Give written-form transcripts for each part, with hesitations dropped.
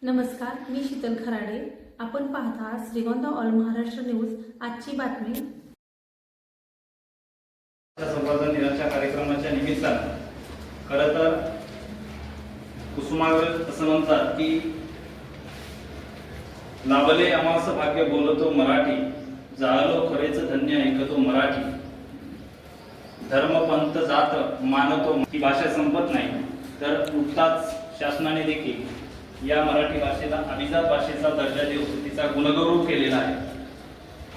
नमस्कार, मी शीतल खराडे. आपण पाहता श्रीगोंदा ऑल महाराष्ट्र न्यूज. आजची बातमी. संवर्धन दिनाच्या कार्यक्रमाच्या निमित्तानं खरं तर कुसुमाग्रज असं म्हणतात की लाभले आम्हास भाग्य बोलतो मराठी, जाळलो खरेच धन्य ऐकतो मराठी, धर्म पंथ जात मानतो. ही भाषा संपत नाही, तर नुकताच शासनाने देखील या मराठी भाषेला अभिजात भाषेचा दर्जा देऊन तिचा गुणगौरव केलेला आहे.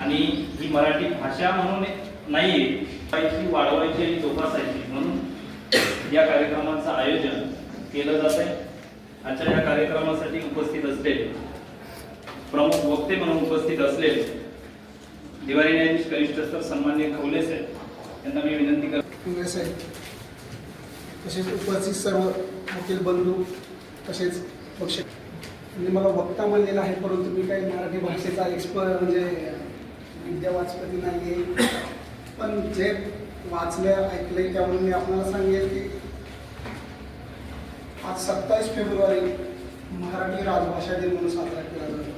आणि ही मराठी भाषा म्हणून नाहीये, ती वाढवायची आणि जोपासायची म्हणून या कार्यक्रमाचं आयोजन केलं जात आहे. आजच्या या कार्यक्रमासाठी उपस्थित असलेले प्रमुख वक्ते म्हणून उपस्थित असलेले दिवाळी न्यायाधीश कनिष्ठ स्तर सन्माननीय खवले साहेब यांना मी विनंती करतो. तसेच उपस्थित सर्व वकील बंधू तसेच पक्ष मला वक्ता म्हणलेला आहे, परंतु मी काही मराठी भाषेचा एक्सपर्ट म्हणजे विद्या वाचपती नाही आहे, पण जे वाचलं ऐकलंय त्यामुळे मी आपल्याला सांगेल की आज 27 फेब्रुवारी मराठी राजभाषा दिन म्हणून साजरा केला जातो.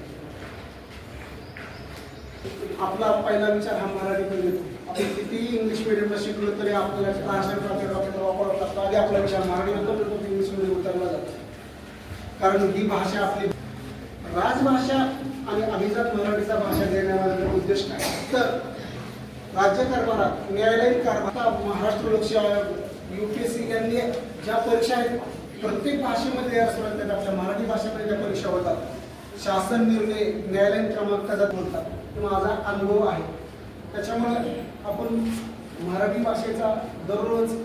आपला पहिला विचार हा मराठीतून येतो. आपण किती इंग्लिश मिडियमला शिकलो तरी आपल्याला ट्रान्सलेट वापर करता आधी आपला विचार मराठीतून इंग्लिश मिडियम उतरला जातो. कारण ही भाषा आपली राजभाषा आणि अभिजात मराठीचा भाषा देण्याचा उद्देश काय, तर राज्य कारभारात न्यायालयीन कारभारात महाराष्ट्र लोकसेवा आयोग UPSC यांनी ज्या परीक्षा आहेत प्रत्येक भाषेमध्ये असतात, आपल्या मराठी भाषेमध्ये ज्या परीक्षा होतात शासन निर्णय न्यायालयीन क्रमांकाचा बोलतात माझा अनुभव आहे. त्याच्यामुळे आपण मराठी भाषेचा दररोज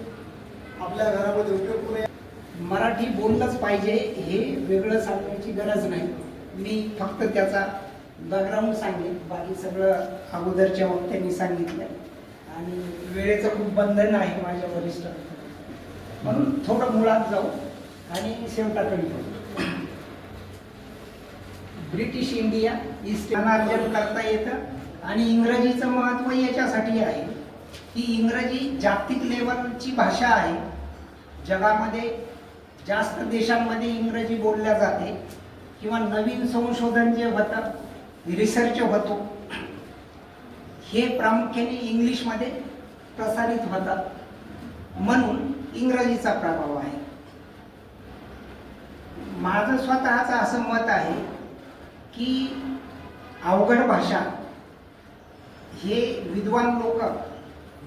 आपल्या घरामध्ये उपयोग करूया. मराठी बोललंच पाहिजे हे वेगळं सांगण्याची गरज नाही. मी फक्त त्याचा बॅकग्राऊंड सांगेन, बाकी सगळं अगोदरच्या वक्त्यांनी सांगितलं आणि वेळेचं खूप बंधन आहे माझ्या वरिष्ठांकडे, म्हणून थोडं मुळात जाऊ आणि शेवटाकडे जाऊ. ब्रिटिश इंडिया ईस्ट अर्जन करता येतं आणि इंग्रजीचं महत्त्व याच्यासाठी आहे की इंग्रजी जागतिक लेवलची भाषा आहे. जगामध्ये जास्त देशांमध्ये इंग्रजी बोलल्या जाते किंवा नवीन संशोधन जे होतं, रिसर्च होतो, हे प्रामुख्याने इंग्लिशमध्ये प्रसारित होतात, म्हणून इंग्रजीचा प्रभाव आहे. माझं स्वतःचं असं मत आहे की अवघड भाषा हे विद्वान लोक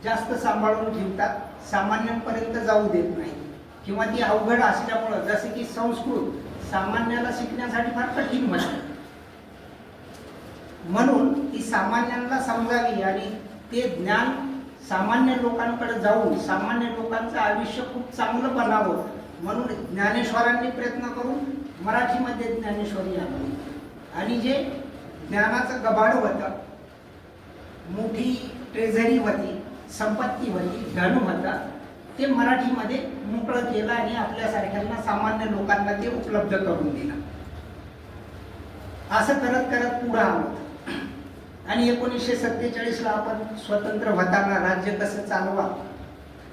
जास्त सांभाळून ठेवतात, सामान्यांपर्यंत जाऊ देत नाही किंवा ती अवघड असल्यामुळं, जसे की संस्कृत सामान्याला शिकण्यासाठी फार कठीण भाषा, म्हणून ती सामान्यांना समजावी आणि ते ज्ञान सामान्य लोकांकडे जाऊन सामान्य लोकांचं आयुष्य खूप चांगलं बनावं म्हणून ज्ञानेश्वरांनी प्रयत्न करून मराठीमध्ये ज्ञानेश्वरी आणली आणि जे ज्ञानाचं गबाड होतं, मोठी ट्रेझरी होती, संपत्ती होती, धन होता, ते मराठीमध्ये मोकळं केलं आणि आपल्यासारख्यांना सामान्य लोकांना ते उपलब्ध करून दिलं. असं करत करत पुढं आलो आणि 1947ला आपण स्वतंत्र होताना राज्य कसं चालवा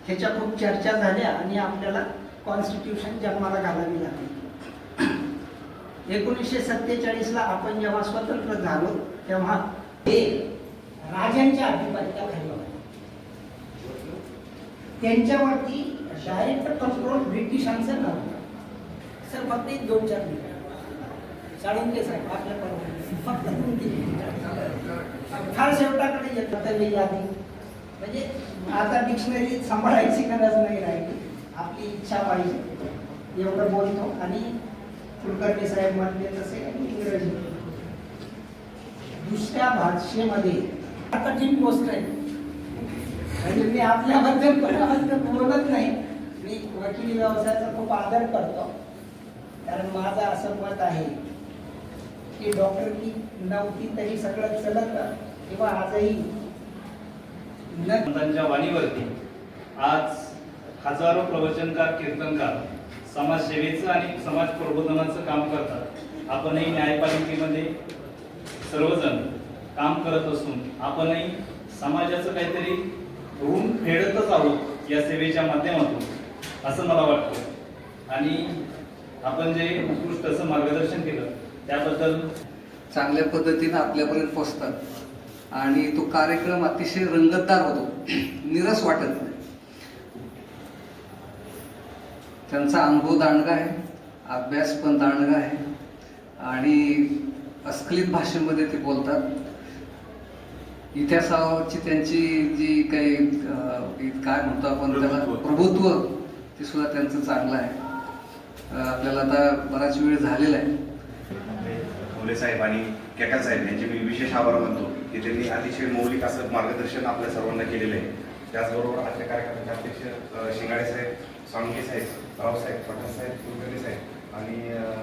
ह्याच्या खूप चर्चा झाल्या आणि आपल्याला कॉन्स्टिट्यूशन जन्माला घालावी लागली. 1947ला आपण जेव्हा स्वतंत्र झालो तेव्हा ते राजांच्या अधिपत्याखाली होते. त्यांच्यावरती डायरेक्ट कंट्रोल ब्रिटिशांचं नव्हतं. सर फक्त 2-4 मिनिट साळुंके साहेब आपल्याकडे फक्त 2-3 मिनिट फार शेवटाकडे येतं यादी, म्हणजे आता डिक्शनरी सांभाळायची गरज नाही राहिली, आपली इच्छा पाहिजे एवढं बोलतो. आणि कुलकर्णी साहेब म्हणले तसे इंग्रजी दुसऱ्या भाषेमध्ये कठीण गोष्ट आहे. म्हणजे मी आपल्याबद्दल कोणाबद्दल बोलत नाही, मी वकिली व्यवसायाचा खूप आदर करतो, कारण माझं असं मत आहे की डॉक्टरकी नव्हती तरी सगळं चलत किंवा आजही संतांच्या वाणीवरती आज हजारो प्रवचनकार कीर्तनकार समाजसेवेचं आणि समाज प्रबोधनाचं काम करतात. आपणही न्यायपालिकेमध्ये सर्वजण काम करत असून आपणही समाजाचं काहीतरी ऋण फेडतच आहोत या सेवेच्या माध्यमातून, असं मला वाटतं. आणि आपण जे उत्कृष्ट असं मार्गदर्शन केलं त्याबद्दल चांगल्या पद्धतीने आपल्यापर्यंत पोहोचतात आणि तो कार्यक्रम अतिशय रंगतदार होतो, निरस वाटत नाही. त्यांचा अनुभव दांडगा आहे, अभ्यास पण दांडगा आहे आणि अस्खलित भाषेमध्ये ते बोलतात. इतिहासाची त्यांची जी काही काय म्हणतो आपण त्याला प्रभुत्व ते सुद्धा त्यांचं चांगलं आहे. आपल्याला आता बराच वेळ झालेला आहे. मोले साहेब आणि केकाल साहेब यांचे मी विशेष आभार मानतो की त्यांनी अतिशय मौलिक असं मार्गदर्शन आपल्या सर्वांना केलेलं आहे. त्याचबरोबर आजच्या कार्यक्रमाचे अध्यक्ष शिंगाडे साहेब, स्वांगे साहेब, रावसाहेब, पठाण साहेब, कुलकर्णी साहेब आणि